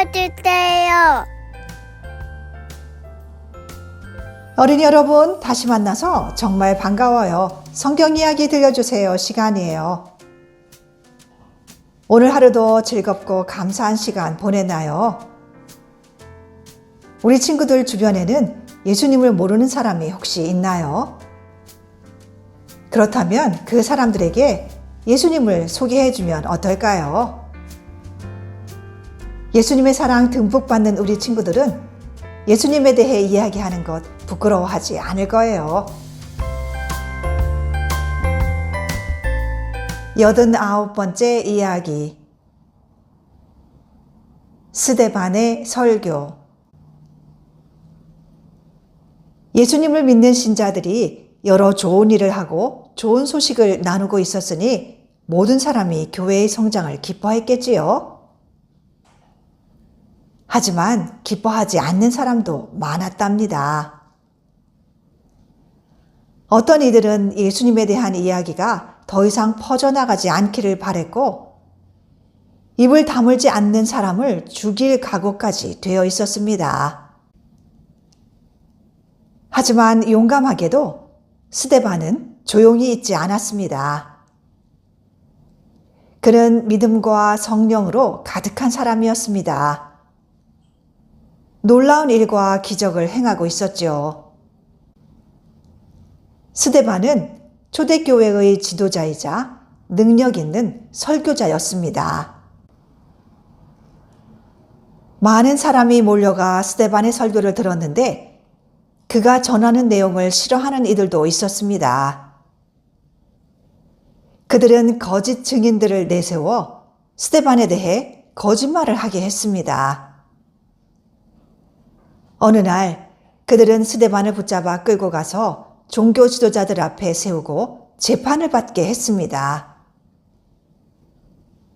알려주세요. 어린이 여러분, 다시 만나서 정말 반가워요. 성경 이야기 들려주세요 시간이에요. 오늘 하루도 즐겁고 감사한 시간 보냈나요? 우리 친구들 주변에는 예수님을 모르는 사람이 혹시 있나요? 그렇다면 그 사람들에게 예수님을 소개해주면 어떨까요? 예수님의 사랑 듬뿍 받는 우리 친구들은 예수님에 대해 이야기하는 것 부끄러워하지 않을 거예요. 89번째 이야기. 스데반의 설교. 예수님을 믿는 신자들이 여러 좋은 일을 하고 좋은 소식을 나누고 있었으니 모든 사람이 교회의 성장을 기뻐했겠지요. 하지만 기뻐하지 않는 사람도 많았답니다. 어떤 이들은 예수님에 대한 이야기가 더 이상 퍼져나가지 않기를 바랬고 입을 다물지 않는 사람을 죽일 각오까지 되어 있었습니다. 하지만 용감하게도 스데반은 조용히 있지 않았습니다. 그는 믿음과 성령으로 가득한 사람이었습니다. 놀라운 일과 기적을 행하고 있었죠. 스데반은 초대교회의 지도자이자 능력 있는 설교자였습니다. 많은 사람이 몰려가 스데반의 설교를 들었는데 그가 전하는 내용을 싫어하는 이들도 있었습니다. 그들은 거짓 증인들을 내세워 스데반에 대해 거짓말을 하게 했습니다. 어느 날 그들은 스데반을 붙잡아 끌고 가서 종교 지도자들 앞에 세우고 재판을 받게 했습니다.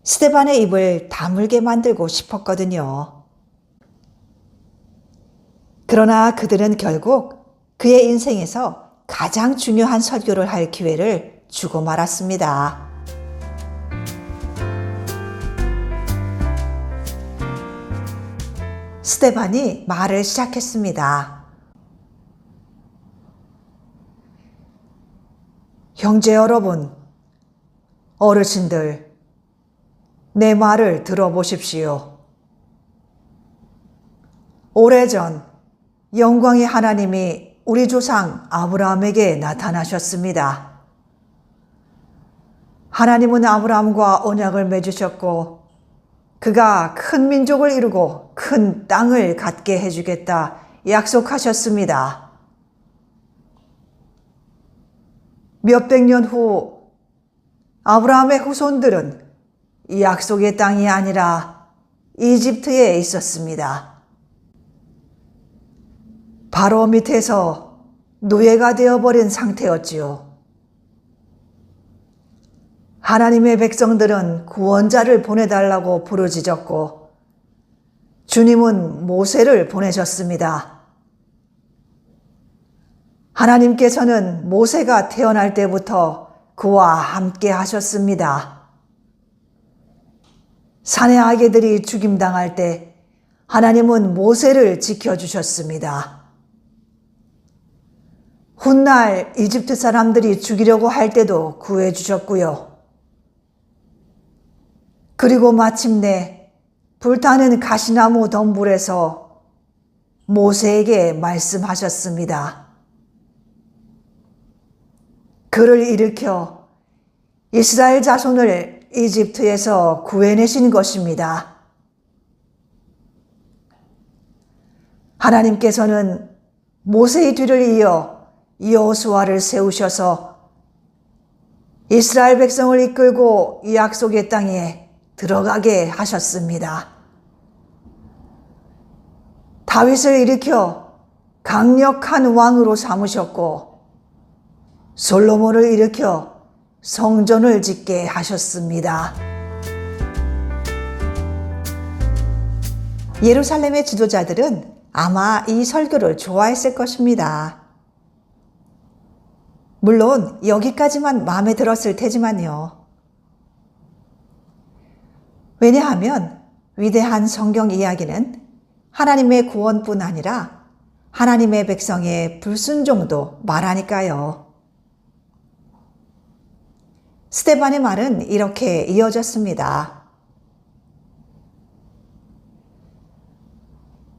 스데반의 입을 다물게 만들고 싶었거든요. 그러나 그들은 결국 그의 인생에서 가장 중요한 설교를 할 기회를 주고 말았습니다. 스데반이 말을 시작했습니다. 형제 여러분, 어르신들, 내 말을 들어보십시오. 오래전 영광의 하나님이 우리 조상 아브라함에게 나타나셨습니다. 하나님은 아브라함과 언약을 맺으셨고 그가 큰 민족을 이루고 큰 땅을 갖게 해주겠다 약속하셨습니다. 몇백 년 후 아브라함의 후손들은 이 약속의 땅이 아니라 이집트에 있었습니다. 바로 밑에서 노예가 되어버린 상태였지요. 하나님의 백성들은 구원자를 보내달라고 부르짖었고 주님은 모세를 보내셨습니다. 하나님께서는 모세가 태어날 때부터 그와 함께 하셨습니다. 산의 아기들이 죽임당할 때 하나님은 모세를 지켜주셨습니다. 훗날 이집트 사람들이 죽이려고 할 때도 구해주셨고요. 그리고 마침내 불타는 가시나무 덤불에서 모세에게 말씀하셨습니다. 그를 일으켜 이스라엘 자손을 이집트에서 구해내신 것입니다. 하나님께서는 모세의 뒤를 이어 여호수아를 세우셔서 이스라엘 백성을 이끌고 이 약속의 땅에 들어가게 하셨습니다. 다윗을 일으켜 강력한 왕으로 삼으셨고 솔로몬을 일으켜 성전을 짓게 하셨습니다. 예루살렘의 지도자들은 아마 이 설교를 좋아했을 것입니다. 물론 여기까지만 마음에 들었을 테지만요. 왜냐하면 위대한 성경 이야기는 하나님의 구원뿐 아니라 하나님의 백성의 불순종도 말하니까요. 스데반의 말은 이렇게 이어졌습니다.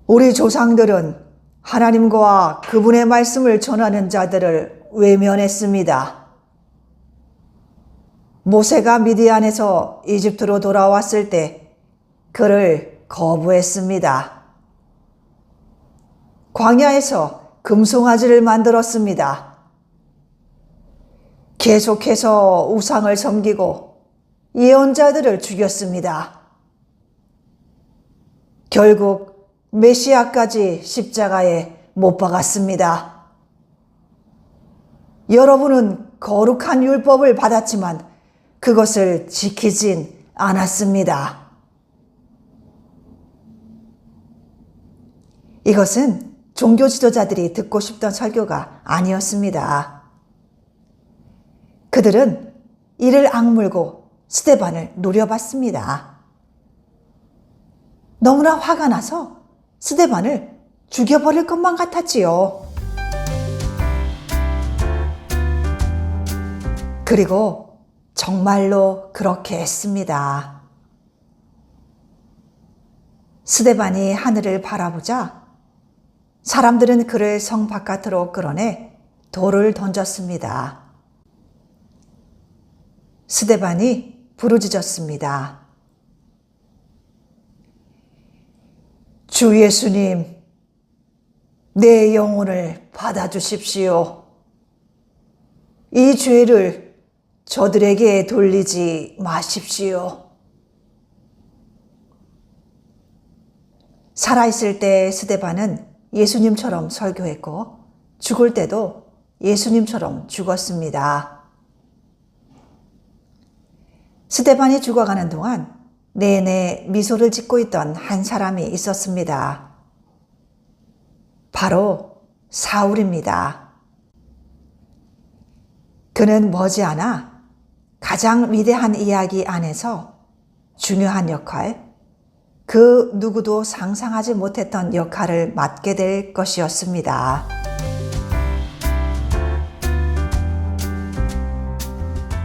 우리 조상들은 하나님과 그분의 말씀을 전하는 자들을 외면했습니다. 모세가 미디안에서 이집트로 돌아왔을 때 그를 거부했습니다. 광야에서 금송아지를 만들었습니다. 계속해서 우상을 섬기고 예언자들을 죽였습니다. 결국 메시아까지 십자가에 못 박았습니다. 여러분은 거룩한 율법을 받았지만 그것을 지키진 않았습니다. 이것은 종교 지도자들이 듣고 싶던 설교가 아니었습니다. 그들은 이를 악물고 스데반을 노려봤습니다. 너무나 화가 나서 스데반을 죽여버릴 것만 같았지요. 그리고 정말로 그렇게 했습니다. 스데반이 하늘을 바라보자 사람들은 그를 성 바깥으로 끌어내 돌을 던졌습니다. 스데반이 부르짖었습니다. 주 예수님, 내 영혼을 받아주십시오. 이 죄를 저들에게 돌리지 마십시오. 살아있을 때 스데반은 예수님처럼 설교했고 죽을 때도 예수님처럼 죽었습니다. 스데반이 죽어가는 동안 내내 미소를 짓고 있던 한 사람이 있었습니다. 바로 사울입니다. 그는 머지않아 가장 위대한 이야기 안에서 중요한 역할, 그 누구도 상상하지 못했던 역할을 맡게 될 것이었습니다.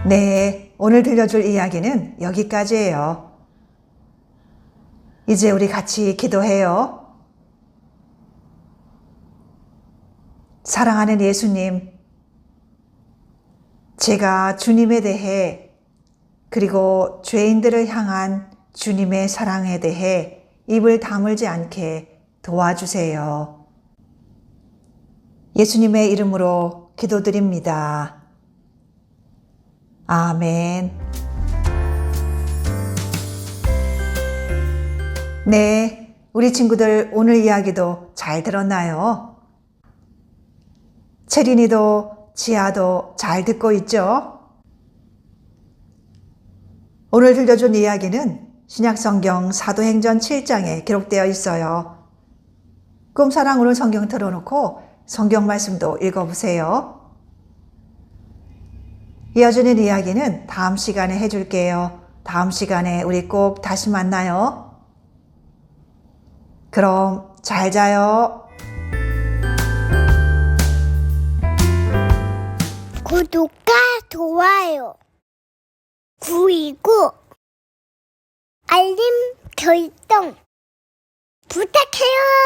네, 오늘 들려줄 이야기는 여기까지예요. 이제 우리 같이 기도해요. 사랑하는 예수님, 제가 주님에 대해 그리고 죄인들을 향한 주님의 사랑에 대해 입을 다물지 않게 도와주세요. 예수님의 이름으로 기도드립니다. 아멘. 네, 우리 친구들 오늘 이야기도 잘 들었나요? 채린이도 지아도 잘 듣고 있죠? 오늘 들려준 이야기는 신약성경 사도행전 7장에 기록되어 있어요. 꿈사랑 오늘 성경 틀어놓고 성경 말씀도 읽어보세요. 이어지는 이야기는 다음 시간에 해줄게요. 다음 시간에 우리 꼭 다시 만나요. 그럼 잘 자요. 구독과 좋아요, 그리고 알림 설정 부탁해요.